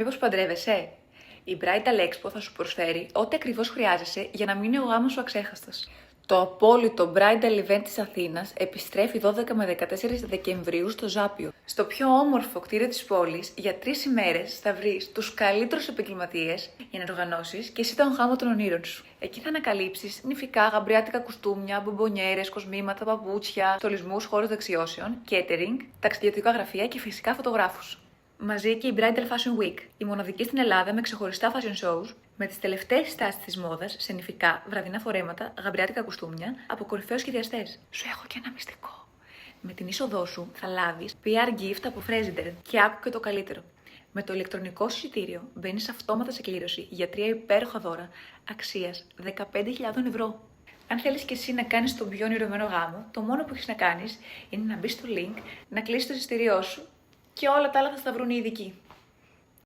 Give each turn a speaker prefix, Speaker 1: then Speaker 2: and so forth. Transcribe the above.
Speaker 1: Μήπως παντρεύεσαι? Η Bridal Expo θα σου προσφέρει ό,τι ακριβώς χρειάζεσαι για να μείνει ο γάμος σου αξέχαστος. Το απόλυτο Bridal Event της Αθήνας επιστρέφει 12 με 14 Δεκεμβρίου στο Ζάπιο. Στο πιο όμορφο κτίριο της πόλης, για 3 ημέρες θα βρεις τους καλύτερους επαγγελματίες για να οργανώσεις και εσύ τον γάμο των ονείρων σου. Εκεί θα ανακαλύψεις νηφικά, γαμπριάτικα κουστούμια, μπομπονιέρες, κοσμήματα, παπούτσια, στολισμούς, χώρους δεξιώσεων, catering, ταξιδιωτικά γραφεία και φυσικά φωτογράφους. Μαζί και η Bridal Fashion Week, η μοναδική στην Ελλάδα με ξεχωριστά fashion shows, με τις τελευταίες στάσεις της μόδας σε νηφικά, βραδινά φορέματα, γαμπριάτικα κουστούμια από κορυφαίους σχεδιαστές. Σου έχω και ένα μυστικό. Με την είσοδό σου θα λάβεις PR gift από Fresider και άκου και το καλύτερο. Με το ηλεκτρονικό σου εισιτήριο μπαίνεις αυτόματα σε κλήρωση για 3 υπέροχα δώρα αξίας 15.000 ευρώ. Αν θέλεις και εσύ να κάνεις τον πιο ονειρεμένο γάμο, το μόνο που έχεις να κάνεις είναι να μπεις στο link, να κλείσεις το εισιτήριό σου και όλα τα άλλα θα στα βρουν οι ειδικοί.